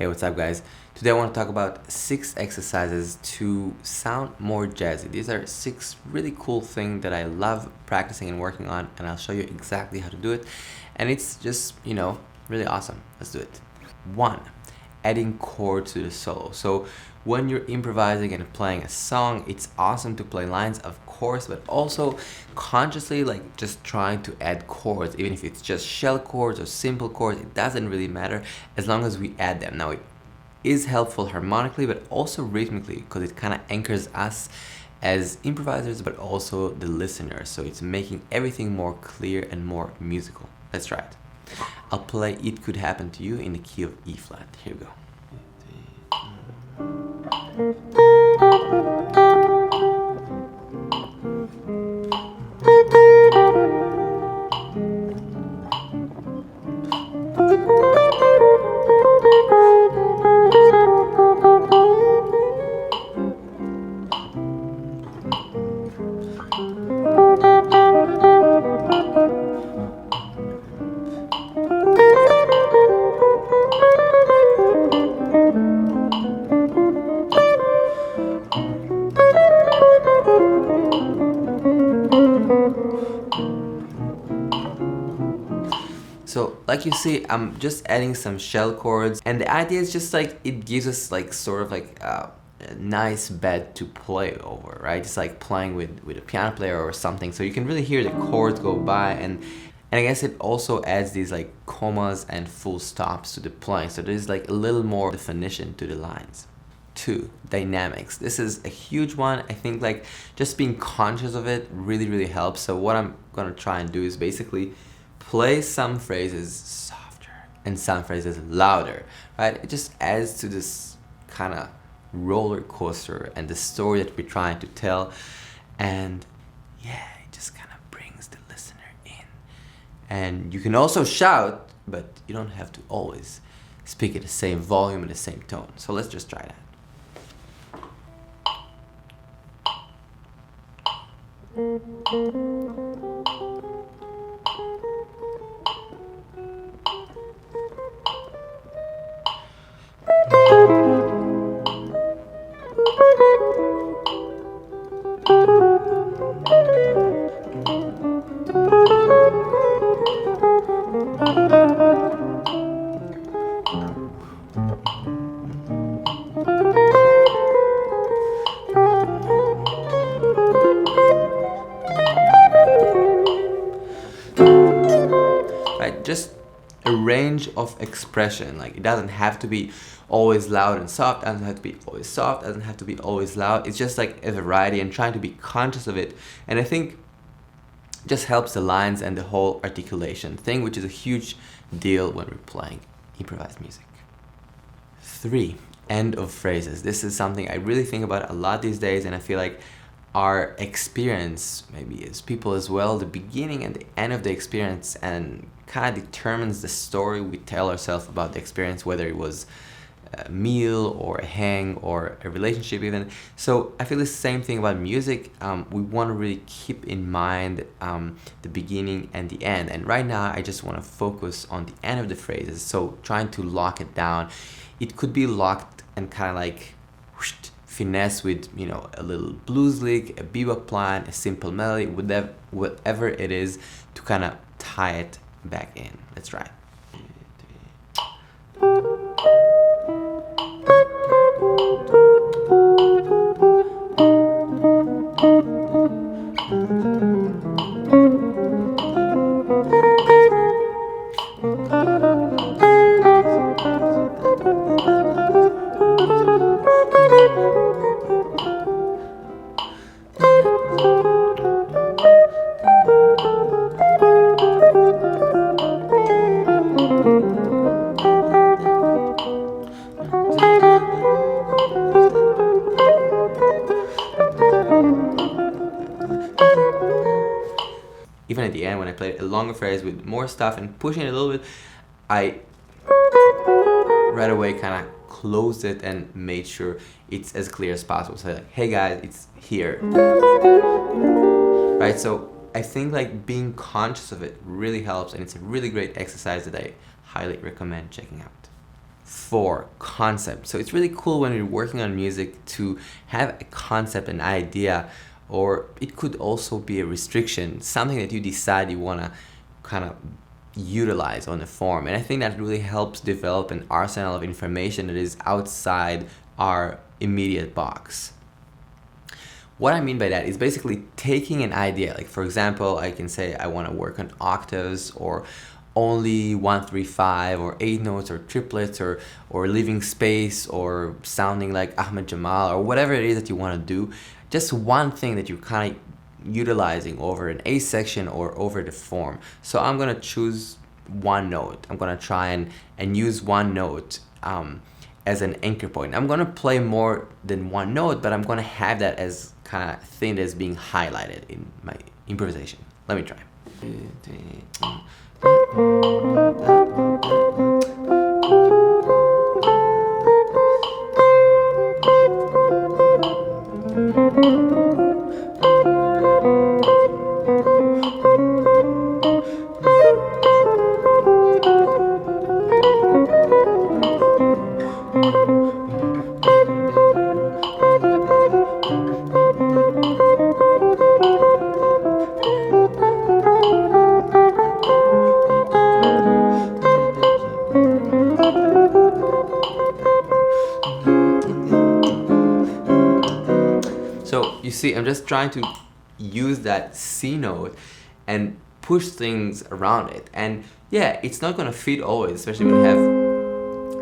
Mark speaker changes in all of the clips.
Speaker 1: Hey, what's up guys? Today I want to talk about 6 exercises to sound more jazzy. These are 6 really cool things that I love practicing and working on, and I'll show you exactly how to do it. And it's just, really awesome. Let's do it. 1. Adding chords to the solo. So when you're improvising and playing a song, it's awesome to play lines, of course, but also consciously just trying to add chords, even if it's just shell chords or simple chords. It doesn't really matter as long as we add them. Now it is helpful harmonically but also rhythmically, because it kind of anchors us as improvisers but also the listener, so it's making everything more clear and more musical. Let's try it. I'll play It Could Happen to You in the key of E flat. Here we go. So like you see, I'm just adding some shell chords, and the idea is just it gives us a nice bed to play over, right? It's like playing with a piano player or something, so you can really hear the chords go by, and I guess it also adds these commas and full stops to the playing, so there's a little more definition to the lines. 2. Dynamics. This is a huge one. I think just being conscious of it really helps. So what I'm gonna try and do is basically play some phrases softer and some phrases louder, right? It just adds to this kind of roller coaster and the story that we're trying to tell, and yeah, it just kind of brings the listener in. And you can also shout, but you don't have to always speak at the same volume and the same tone. So let's just try that. Just a range of expression. It doesn't have to be always loud and soft, it doesn't have to be always soft, it doesn't have to be always loud. It's just a variety, and trying to be conscious of it. And I think just helps the lines and the whole articulation thing, which is a huge deal when we're playing improvised music. 3. End of phrases. This is something I really think about a lot these days, and I feel like our experience, maybe as people as well, the beginning and the end of the experience, and kind of determines the story we tell ourselves about the experience, whether it was a meal or a hang or a relationship even. So I feel the same thing about music. We want to really keep in mind the beginning and the end, and right now I just want to focus on the end of the phrases, so trying to lock it down. It could be locked and kind of finesse with a little blues lick, a bebop line, a simple melody, whatever it is, to kind of tie it back in. Let's try it. Even at the end, when I played a longer phrase with more stuff and pushing it a little bit, I right away kind of closed it and made sure it's as clear as possible. So hey guys, it's here. Right, so I think being conscious of it really helps, and it's a really great exercise that I highly recommend checking out. 4, concept. So it's really cool when you're working on music to have a concept, an idea, or it could also be a restriction, something that you decide you want to kind of utilize on the form. And I think that really helps develop an arsenal of information that is outside our immediate box. What I mean by that is basically taking an idea, like for example, I can say I want to work on octaves, or only 1, 3, 5, or 8 notes, or triplets, or leaving space, or sounding like Ahmed Jamal, or whatever it is that you want to do. Just one thing that you're kind of utilizing over an A section or over the form. So I'm gonna choose one note. I'm gonna try and use one note as an anchor point. I'm gonna play more than one note, but I'm gonna have that as kind of thing that's being highlighted in my improvisation. Let me try. So you see, I'm just trying to use that C note and push things around it. And yeah, it's not gonna fit always, especially when you have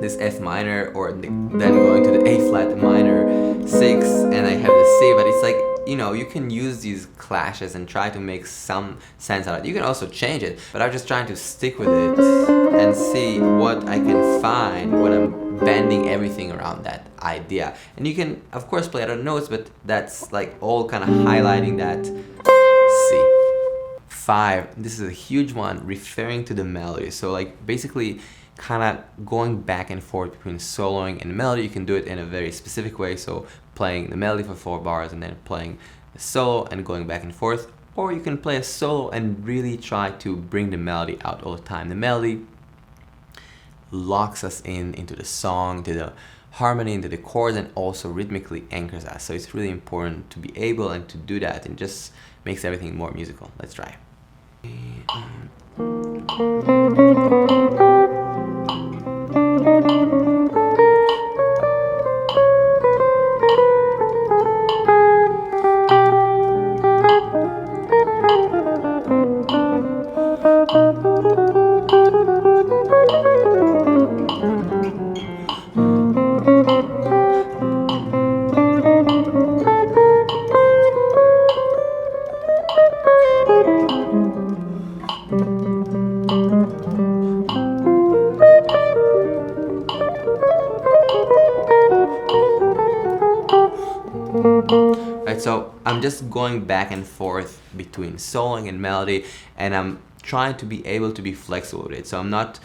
Speaker 1: this F minor, or then going to the A flat minor 6, and I have the C. But it's like, you know, you can use these clashes and try to make some sense out of it. You can also change it, but I'm just trying to stick with it and see what I can find when I'm bending everything around that idea. And you can of course play other notes, but that's like all kind of highlighting that C. 5, this is a huge one, referring to the melody. So like basically kind of going back and forth between soloing and melody. You can do it in a very specific way, so playing the melody for 4 bars and then playing the solo and going back and forth. Or you can play a solo and really try to bring the melody out all the time. The melody locks us into the song, to the harmony, into the chords, and also rhythmically anchors us. So it's really important to be able and to do that, and just makes everything more musical. Let's try. Right, so I'm just going back and forth between soloing and melody, and I'm trying to be able to be flexible with it. So I'm not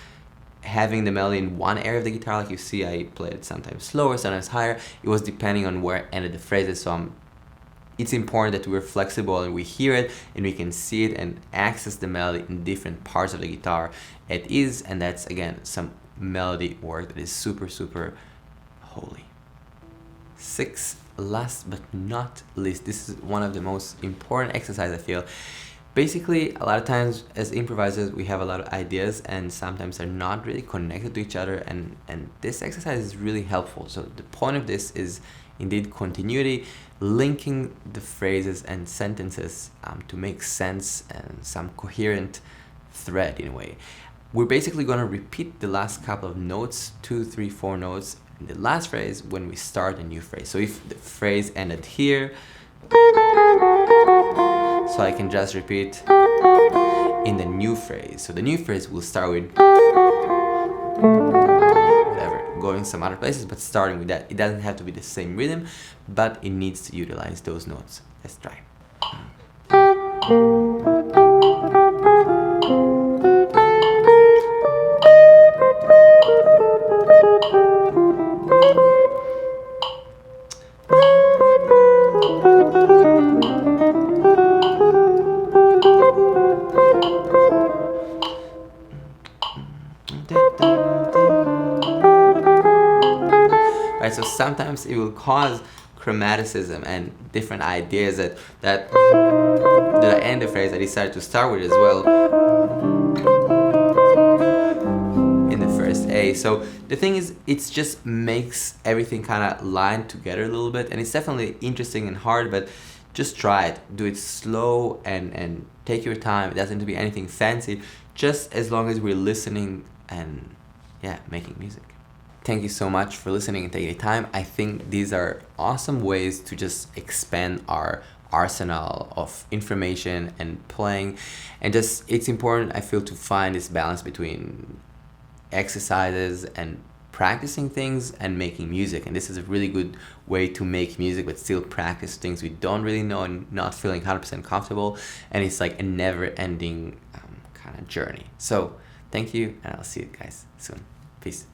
Speaker 1: having the melody in one area of the guitar. Like you see, I played it sometimes slower, sometimes higher. It was depending on where ended the phrases. So it's important that we're flexible and we hear it and we can see it and access the melody in different parts of the guitar it is. And that's again some melody work that is super, super holy. 6, last but not least, this is one of the most important exercises I feel. Basically, a lot of times as improvisers, we have a lot of ideas and sometimes they're not really connected to each other, and this exercise is really helpful. So the point of this is indeed continuity, linking the phrases and sentences to make sense and some coherent thread in a way. We're basically going to repeat the last couple of notes, 2, 3, 4 notes, in the last phrase when we start a new phrase. So if the phrase ended here, so I can just repeat in the new phrase. So the new phrase will start with whatever, going some other places, but starting with that. It doesn't have to be the same rhythm, but it needs to utilize those notes. Let's try. sometimes it will cause chromaticism and different ideas that I end the phrase I decided to start with as well in the first A. So the thing is, it just makes everything kind of line together a little bit, and it's definitely interesting and hard, but just try it. Do it slow and take your time. It doesn't have to be anything fancy, just as long as we're listening and yeah, making music. Thank you so much for listening and taking the time. I think these are awesome ways to just expand our arsenal of information and playing, and just it's important, I feel, to find this balance between exercises and practicing things and making music. And this is a really good way to make music but still practice things we don't really know and not feeling 100% comfortable, and it's like a never-ending kind of journey. So thank you, and I'll see you guys soon. Peace.